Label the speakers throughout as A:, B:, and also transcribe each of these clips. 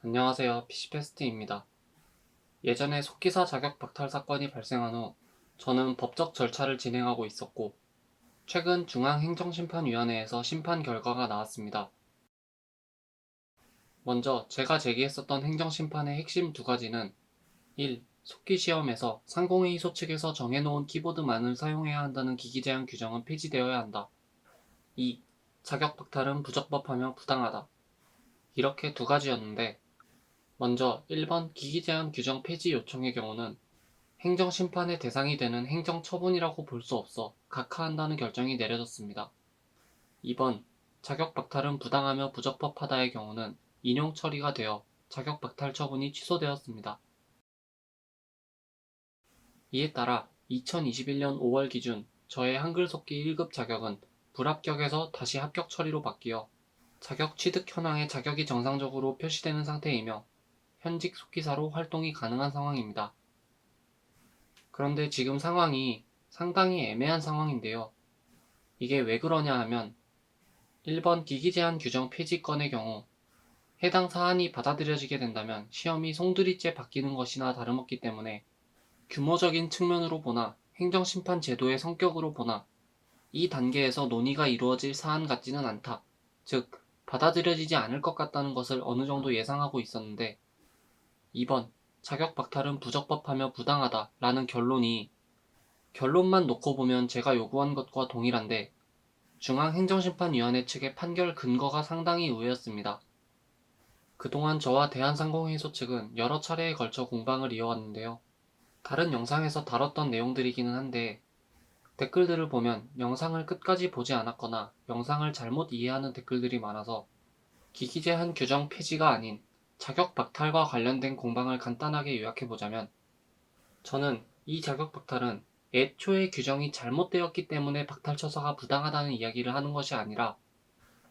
A: 안녕하세요. PC패스트입니다. 예전에 속기사 자격 박탈 사건이 발생한 후 저는 법적 절차를 진행하고 있었고, 최근 중앙행정심판위원회에서 심판 결과가 나왔습니다. 먼저 제가 제기했었던 행정심판의 핵심 두 가지는 1. 속기시험에서 상공회의소 측에서 정해놓은 키보드만을 사용해야 한다는 기기 제한 규정은 폐지되어야 한다. 2. 자격 박탈은 부적법하며 부당하다. 이렇게 두 가지였는데, 먼저 1번 기기 제한 규정 폐지 요청의 경우는 행정심판의 대상이 되는 행정처분이라고 볼 수 없어 각하한다는 결정이 내려졌습니다. 2번 자격박탈은 부당하며 부적법하다의 경우는 인용 처리가 되어 자격박탈 처분이 취소되었습니다. 이에 따라 2021년 5월 기준 저의 한글속기 1급 자격은 불합격에서 다시 합격 처리로 바뀌어 자격 취득 현황에 자격이 정상적으로 표시되는 상태이며 현직 속기사로 활동이 가능한 상황입니다. 그런데 지금 상황이 상당히 애매한 상황인데요. 이게 왜 그러냐 하면 1번 기기 제한 규정 폐지 건의 경우 해당 사안이 받아들여지게 된다면 시험이 송두리째 바뀌는 것이나 다름없기 때문에 규모적인 측면으로 보나 행정심판 제도의 성격으로 보나 이 단계에서 논의가 이루어질 사안 같지는 않다. 즉, 받아들여지지 않을 것 같다는 것을 어느 정도 예상하고 있었는데 2번 자격 박탈은 부적법하며 부당하다 라는 결론만 놓고 보면 제가 요구한 것과 동일한데 중앙행정심판위원회 측의 판결 근거가 상당히 의외였습니다. 그동안 저와 대한상공회의소 측은 여러 차례에 걸쳐 공방을 이어왔는데요. 다른 영상에서 다뤘던 내용들이기는 한데 댓글들을 보면 영상을 끝까지 보지 않았거나 영상을 잘못 이해하는 댓글들이 많아서 기기 제한 규정 폐지가 아닌 자격 박탈과 관련된 공방을 간단하게 요약해보자면, 저는 이 자격 박탈은 애초에 규정이 잘못되었기 때문에 박탈 처사가 부당하다는 이야기를 하는 것이 아니라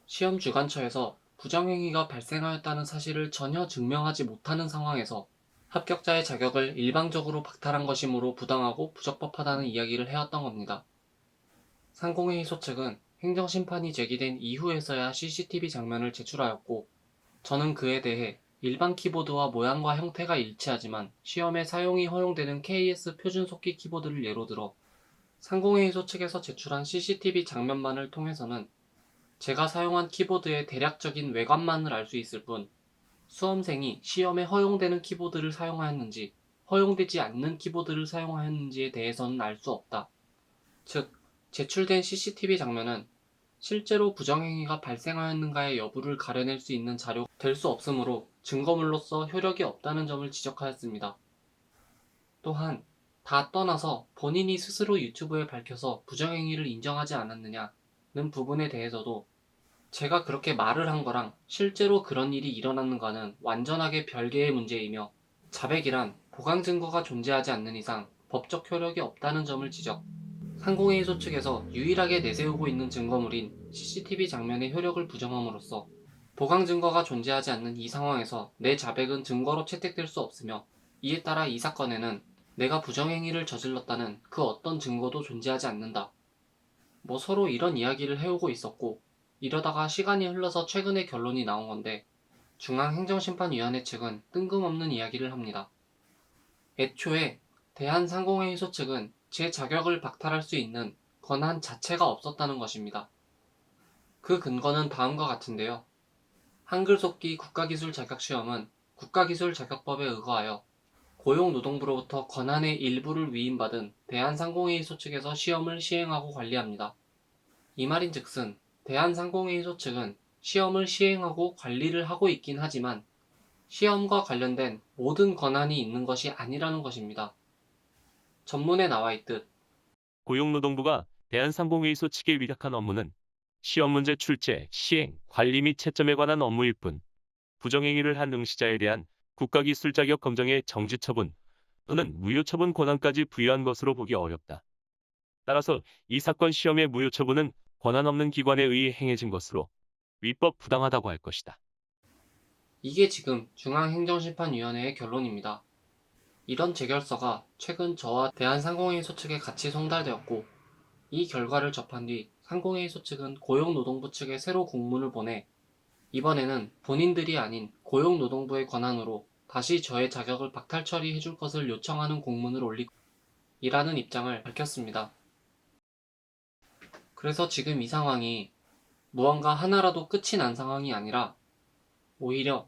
A: 시험 주관처에서 부정행위가 발생하였다는 사실을 전혀 증명하지 못하는 상황에서 합격자의 자격을 일방적으로 박탈한 것이므로 부당하고 부적법하다는 이야기를 해왔던 겁니다. 상공회의소 측은 행정심판이 제기된 이후에서야 CCTV 장면을 제출하였고, 저는 그에 대해 일반 키보드와 모양과 형태가 일치하지만 시험에 사용이 허용되는 KS 표준 속기 키보드를 예로 들어 상공회의소 측에서 제출한 CCTV 장면만을 통해서는 제가 사용한 키보드의 대략적인 외관만을 알 수 있을 뿐, 수험생이 시험에 허용되는 키보드를 사용하였는지 허용되지 않는 키보드를 사용하였는지에 대해서는 알 수 없다. 즉, 제출된 CCTV 장면은 실제로 부정행위가 발생하였는가의 여부를 가려낼 수 있는 자료가 될 수 없으므로 증거물로서 효력이 없다는 점을 지적하였습니다. 또한 다 떠나서 본인이 스스로 유튜브에 밝혀서 부정행위를 인정하지 않았느냐는 부분에 대해서도 제가 그렇게 말을 한 거랑 실제로 그런 일이 일어났는가는 완전하게 별개의 문제이며, 자백이란 보강 증거가 존재하지 않는 이상 법적 효력이 없다는 점을 지적. 상공회의소 측에서 유일하게 내세우고 있는 증거물인 CCTV 장면의 효력을 부정함으로써 보강 증거가 존재하지 않는 이 상황에서 내 자백은 증거로 채택될 수 없으며, 이에 따라 이 사건에는 내가 부정행위를 저질렀다는 그 어떤 증거도 존재하지 않는다. 서로 이런 이야기를 해오고 있었고, 이러다가 시간이 흘러서 최근에 결론이 나온 건데 중앙행정심판위원회 측은 뜬금없는 이야기를 합니다. 애초에 대한상공회의소 측은 제 자격을 박탈할 수 있는 권한 자체가 없었다는 것입니다. 그 근거는 다음과 같은데요. 한글속기 국가기술 자격시험은 국가기술자격법에 의거하여 고용노동부로부터 권한의 일부를 위임받은 대한상공회의소 측에서 시험을 시행하고 관리합니다. 이 말인즉슨 대한상공회의소 측은 시험을 시행하고 관리를 하고 있긴 하지만 시험과 관련된 모든 권한이 있는 것이 아니라는 것입니다. 전문에 나와 있듯
B: 고용노동부가 대한상공회의소 측에 위탁한 업무는 시험 문제 출제, 시행, 관리 및 채점에 관한 업무일 뿐, 부정행위를 한 응시자에 대한 국가기술 자격 검정의 정지 처분 또는 무효 처분 권한까지 부여한 것으로 보기 어렵다. 따라서 이 사건 시험의 무효 처분은 권한 없는 기관에 의해 행해진 것으로 위법 부당하다고 할 것이다.
A: 이게 지금 중앙행정심판위원회의 결론입니다. 이런 재결서가 최근 저와 대한상공회의소 측에 같이 송달되었고, 이 결과를 접한 뒤 상공회의소 측은 고용노동부 측에 새로 공문을 보내 이번에는 본인들이 아닌 고용노동부의 권한으로 다시 저의 자격을 박탈 처리해 줄 것을 요청하는 공문을 올리라는 입장을 밝혔습니다. 그래서 지금 이 상황이 무언가 하나라도 끝이 난 상황이 아니라 오히려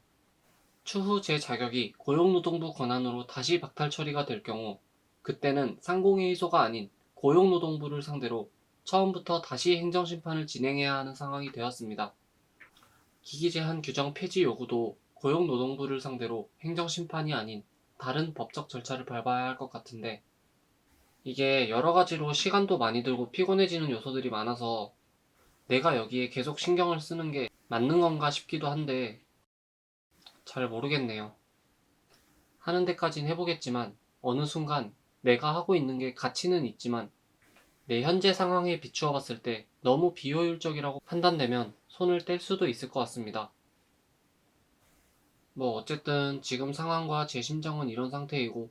A: 추후 제 자격이 고용노동부 권한으로 다시 박탈 처리가 될 경우 그때는 상공회의소가 아닌 고용노동부를 상대로 처음부터 다시 행정심판을 진행해야 하는 상황이 되었습니다. 기기제한 규정 폐지 요구도 고용노동부를 상대로 행정심판이 아닌 다른 법적 절차를 밟아야 할 것 같은데 이게 여러 가지로 시간도 많이 들고 피곤해지는 요소들이 많아서 내가 여기에 계속 신경을 쓰는 게 맞는 건가 싶기도 한데 잘 모르겠네요. 하는 데까진 해보겠지만 어느 순간 내가 하고 있는 게 가치는 있지만 내 현재 상황에 비추어 봤을 때 너무 비효율적이라고 판단되면 손을 뗄 수도 있을 것 같습니다. 뭐 어쨌든 지금 상황과 제 심정은 이런 상태이고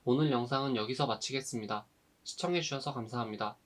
A: 오늘 영상은 여기서 마치겠습니다. 시청해주셔서 감사합니다.